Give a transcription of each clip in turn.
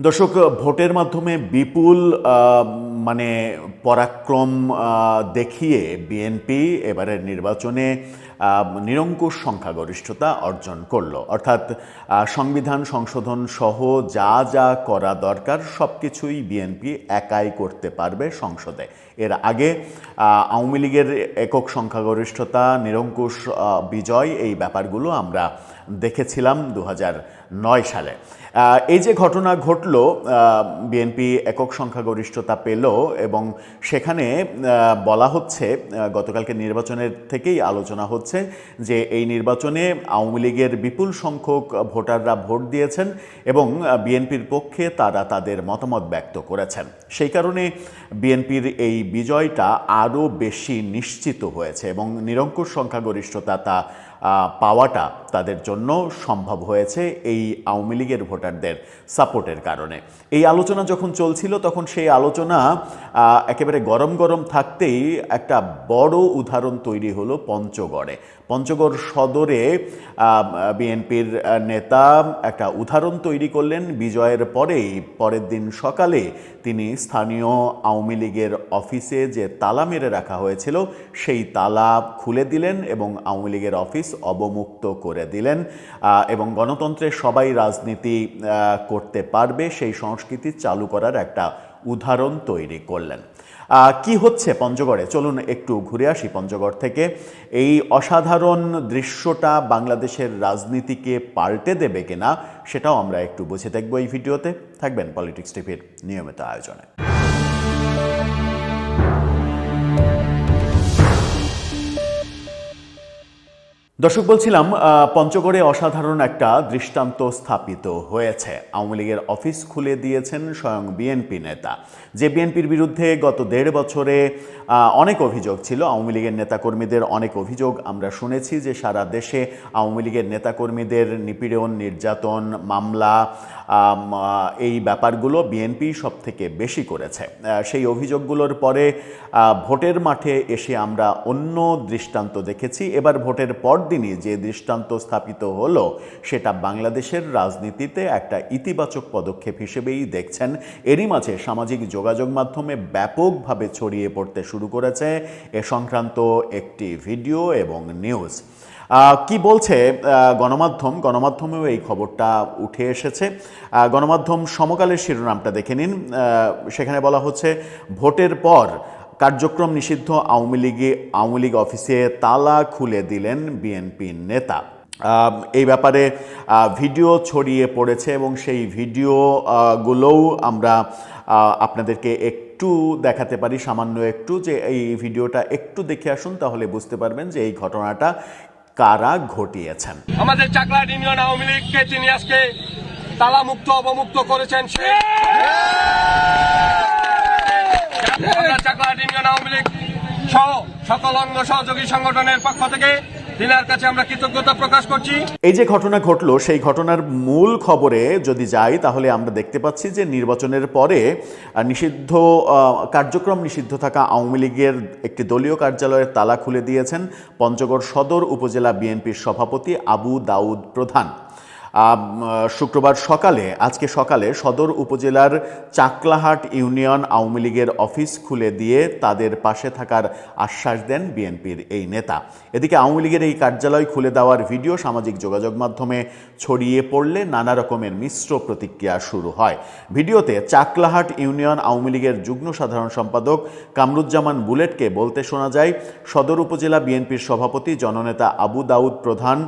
দর্শক, ভোটের মাধ্যমে বিপুল মানে পরাক্রম দেখিয়ে বিএনপি এবারের নির্বাচনে নিরঙ্কুশ সংখ্যাগরিষ্ঠতা অর্জন করলো। অর্থাৎ সংবিধান সংশোধন সহ যা যা করা দরকার সব কিছুই বিএনপি একাই করতে পারবে সংসদে। এর আগে আওয়ামী লীগের একক সংখ্যাগরিষ্ঠতা, নিরঙ্কুশ বিজয়, এই ব্যাপারগুলো আমরা দেখেছিলাম 2009 সালে। এই যে ঘটনা ঘটল, বিএনপি একক সংখ্যাগরিষ্ঠতা পেল এবং সেখানে বলা হচ্ছে, গতকালকে নির্বাচনের থেকেই আলোচনা হচ্ছে যে এই নির্বাচনে আওয়ামী লীগের বিপুল সংখ্যক ভোটাররা ভোট দিয়েছেন এবং বিএনপির পক্ষে তারা তাদের মতামত ব্যক্ত করেছেন। সেই কারণে বিএনপির এই বিজয়টা আরও বেশি নিশ্চিত হয়েছে এবং নিরঙ্কুশ সংখ্যাগরিষ্ঠতা তা পাওয়াটা তাদের জন্য সম্ভব হয়েছে এই আওয়ামী লীগের ভোটারদের সাপোর্টের কারণে। এই আলোচনা যখন চলছিল তখন সেই আলোচনা একেবারে গরম গরম থাকতেই একটা বড় উদাহরণ তৈরি হলো পঞ্চগড়ে। পঞ্চগড় সদরে বিএনপির নেতা একটা উদাহরণ তৈরি করলেন। বিজয়ের পরের দিন সকালে তিনি স্থানীয় আওয়ামী লীগের অফিসে যে তালা মেরে রাখা হয়েছিল সেই তালা খুলে দিলেন এবং আওয়ামী লীগের অফিস অবমুক্ত করে দিলেন এবং গণতন্ত্রে সবাই রাজনীতি করতে পারবে সেই সংস্কৃতি চালু করার একটা উদাহরণ তৈরি করলেন। কি হচ্ছে পঞ্চগড়ে, চলুন একটু ঘুরে আসি পঞ্চগড় থেকে। এই অসাধারণ দৃশ্যটা বাংলাদেশের রাজনীতিকে পাল্টে দেবে কিনা সেটাও আমরা একটু বুঝে দেখব এই ভিডিওতে। থাকবেন পলিটিক্স টিভির নিয়মিত আয়োজনে। দর্শক, বলছিলাম পঞ্চগড়ে অসাধারণ একটা দৃষ্টান্ত স্থাপিত হয়েছে। আওয়ামী লীগের অফিস খুলে দিয়েছেন স্বয়ং বিএনপি নেতা। যে বিএনপির বিরুদ্ধে গত 1.5 বছরে অনেক অভিযোগ ছিল, আওয়ামী লীগের নেতাকর্মীদের অনেক অভিযোগ আমরা শুনেছি যে সারা দেশে আওয়ামী লীগের নেতাকর্মীদের নিপীড়ন, নির্যাতন, মামলা, এই ব্যাপারগুলো বিএনপি সব থেকে বেশি করেছে। সেই অভিযোগগুলোর পরে ভোটের মাঠে এসে আমরা অন্য দৃষ্টান্ত দেখেছি। এবার ভোটের পরদিনই যে দৃষ্টান্ত স্থাপিত হলো সেটা বাংলাদেশের রাজনীতিতে একটা ইতিবাচক পদক্ষেপ হিসেবেই দেখছেন। এরই মাঝে সামাজিক যোগাযোগ মাধ্যমে ব্যাপকভাবে ছড়িয়ে পড়তে শুরু করেছে এ সংক্রান্ত একটি ভিডিও এবং নিউজ। কি বলছে গণমাধ্যমেও এই খবরটা উঠে এসেছে। গণমাধ্যম সমকালের শিরোনামটা দেখে নিন। সেখানে বলা হচ্ছে, ভোটের পর কার্যক্রম নিষিদ্ধ আওয়ামী লীগ অফিসে তালা খুলে দিলেন বিএনপি নেতা। এই ব্যাপারে ভিডিও ছড়িয়ে পড়েছে এবং সেই ভিডিওগুলোও আমরা আপনাদেরকে একটু দেখাতে পারি, সামান্য একটু। যে এই ভিডিওটা একটু দেখে আসুন, তাহলে বুঝতে পারবেন যে এই ঘটনাটা কারা ঘটিয়েছেন। আমাদের চাকলা ইউনিয়ন আওয়ামী লীগকে তিনি আজকে তালামুক্ত অবমুক্ত করেছেন। চাকলা ইউনিয়ন আওয়ামী লীগ সহ সকল অঙ্গ সহযোগী সংগঠনের পক্ষ থেকে তিনার কাছে আমরা কৃতজ্ঞতা প্রকাশ করছি। এই যে ঘটনা ঘটলো সেই ঘটনার মূল খবরে যদি যাই তাহলে আমরা দেখতে পাচ্ছি যে নির্বাচনের পরে কার্যক্রম নিষিদ্ধ থাকা আওয়ামী লীগের একটি দলীয় কার্যালয়ের তালা খুলে দিয়েছেন পঞ্চগড় সদর উপজেলা বিএনপির সভাপতি আবু দাউদ প্রধান। শুক্রবার আজকে সকালে সদর উপজেলার চাকলাহাট ইউনিয়ন আওয়ামী লীগের অফিস খুলে দিয়ে তাদের পাশে থাকার আশ্বাস দেন বিএনপির এই নেতা। এদিকে আওয়ামী লীগের এই কার্যালয় খুলে দেওয়ার ভিডিও সামাজিক যোগাযোগ মাধ্যমে ছড়িয়ে পড়লে নানা রকমের মিশ্র প্রতিক্রিয়া শুরু হয়। ভিডিওতে চাকলাহাট ইউনিয়ন আওয়ামী লীগের যুগ্ম সাধারণ সম্পাদক কামরুজ্জামান বুলেটকে বলতে শোনা যায়, সদর উপজেলা বিএনপির সভাপতি জননেতা আবু দাউদ প্রধান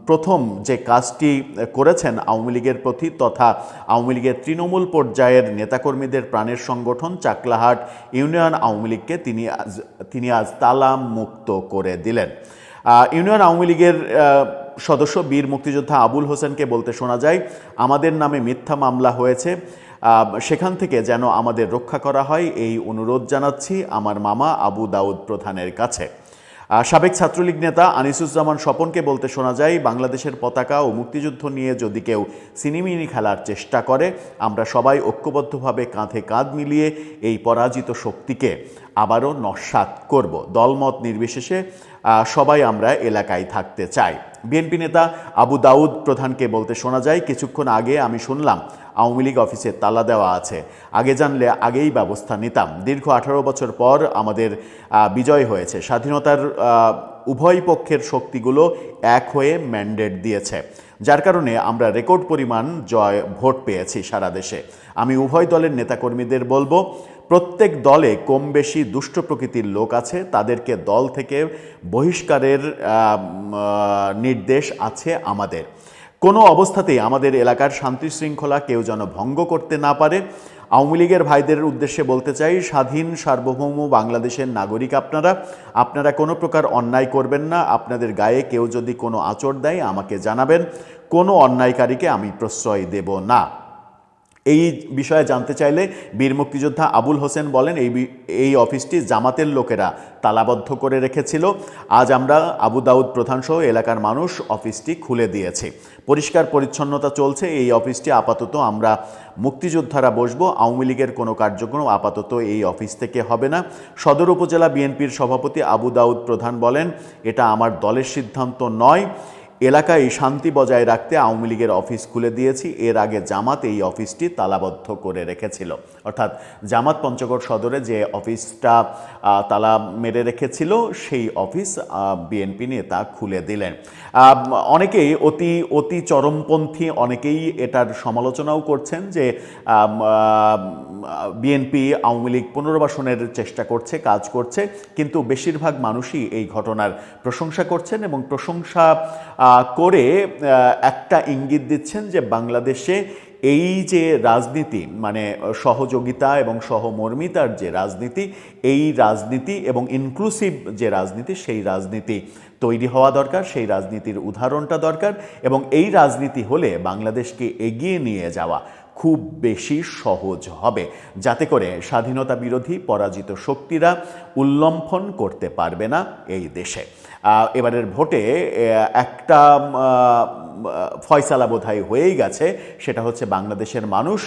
প্রথম যে কাজটি করেছেন আওয়ামী লীগের প্রতি তথা আওয়ামী লীগের তৃণমূল পর্যায়ের নেতাকর্মীদের প্রাণের সংগঠন চাকলাহাট ইউনিয়ন আওয়ামী লীগকে তিনি আজ তালা মুক্ত করে দিলেন। ইউনিয়ন আওয়ামী লীগের সদস্য বীর মুক্তিযোদ্ধা আবুল হোসেনকে বলতে শোনা যায়, আমাদের নামে মিথ্যা মামলা হয়েছে, সেখান থেকে যেন আমাদের রক্ষা করা হয় এই অনুরোধ জানাচ্ছি আমার মামা আবু দাউদ প্রধানের কাছে। সাবেক ছাত্রলীগ নেতা আনিসুজ্জামান স্বপনকে বলতে শোনা যায়, বাংলাদেশের পতাকা ও মুক্তিযুদ্ধ নিয়ে যদি কেউ সিনেমিনি খেলার চেষ্টা করে আমরা সবাই ঐক্যবদ্ধভাবে কাঁধে কাঁধ মিলিয়ে এই পরাজিত শক্তিকে আবারও নস্যাৎ করব। দলমত নির্বিশেষে সবাই আমরা এলাকায় থাকতে চাই। বিএনপি নেতা আবু দাউদ প্রধানকে বলতে শোনা যায়, কিছুক্ষণ আগে আমি শুনলাম আওয়ামী লীগ অফিসে তালা দেওয়া আছে, আগে জানলে আগেই ব্যবস্থা নিতাম। দীর্ঘ 18 বছর পর আমাদের বিজয় হয়েছে, স্বাধীনতার উভয় পক্ষের শক্তিগুলো এক হয়ে ম্যান্ডেট দিয়েছে, যার কারণে আমরা রেকর্ড পরিমাণ ভোট পেয়েছি সারা দেশে। আমি উভয় দলের নেতাকর্মীদের বলবো, প্রত্যেক দলে কম বেশি দুষ্ট প্রকৃতির লোক আছে, তাদেরকে দল থেকে বহিষ্কারের নির্দেশ আছে আমাদের। কোনো অবস্থাতেই আমাদের এলাকার শান্তি শৃঙ্খলা কেউ যেন ভঙ্গ করতে না পারে। আওয়ামী লীগের ভাইদের উদ্দেশ্যে বলতে চাই, স্বাধীন সার্বভৌম বাংলাদেশের নাগরিক আপনারা কোনো প্রকার অন্যায় করবেন না। আপনাদের গায়ে কেউ যদি কোনো আঁচড় দেয় আমাকে জানাবেন, কোনো অন্যায়কারীকে আমি প্রশ্রয় দেব না। এই বিষয়ে জানতে চাইলে বীর মুক্তিযোদ্ধা আবুল হোসেন বলেন, এই অফিসটি জামাতের লোকেরা তালাবদ্ধ করে রেখেছিল। আজ আমরা আবু দাউদ প্রধানসহ এলাকার মানুষ অফিসটি খুলে দিয়েছে, পরিষ্কার পরিচ্ছন্নতা চলছে। এই অফিসটি আপাতত আমরা মুক্তিযোদ্ধারা বসবো, আওয়ামী লীগের কোনো কার্যক্রম আপাতত এই অফিস থেকে হবে না। সদর উপজেলা বিএনপির সভাপতি আবু দাউদ প্রধান বলেন, এটা আমার দলের সিদ্ধান্ত নয়, এলাকায় শান্তি বজায় রাখতে আওয়ামী লীগের অফিস খুলে দিয়েছি। এর আগে জামাত এই অফিসটি তালাবদ্ধ করে রেখেছিল, অর্থাৎ জামাত পঞ্চগড় সদরে যে অফিসটা তালা মেরে রেখেছিল সেই অফিস বিএনপি নেতা খুলে দিলেন। অনেকেই অতি চরমপন্থী অনেকেই এটার সমালোচনাও করছেন যে বিএনপি আওয়ামী লীগ পুনর্বাসনের চেষ্টা করছে, কাজ করছে, কিন্তু বেশিরভাগ মানুষই এই ঘটনার প্রশংসা করছেন এবং প্রশংসা করে একটা ইঙ্গিত দিচ্ছেন যে বাংলাদেশে এই যে রাজনীতি, মানে সহযোগিতা এবং সহমর্মিতার যে রাজনীতি, এই রাজনীতি এবং ইনক্লুসিভ যে রাজনীতি, সেই রাজনীতি তৈরি হওয়া দরকার, সেই রাজনীতির উদাহরণটা দরকার। এবং এই রাজনীতি হলে বাংলাদেশকে এগিয়ে নিয়ে যাওয়া খুব বেশি সহজ হবে, যাতে করে স্বাধীনতা বিরোধী পরাজিত শক্তিরা উল্লম্ফন করতে পারবে না এই দেশে। এবারের ভোটে একটা ফয়সালা বোধহয় হয়েই গেছে, সেটা হচ্ছে বাংলাদেশের মানুষ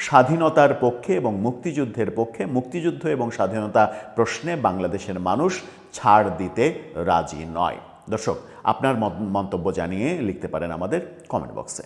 স্বাধীনতার পক্ষে এবং মুক্তিযুদ্ধের পক্ষে। মুক্তিযুদ্ধ এবং স্বাধীনতা প্রশ্নে বাংলাদেশের মানুষ ছাড় দিতে রাজি নয়। দর্শক, আপনার মন্তব্য জানিয়ে লিখতে পারেন আমাদের কমেন্ট বক্সে।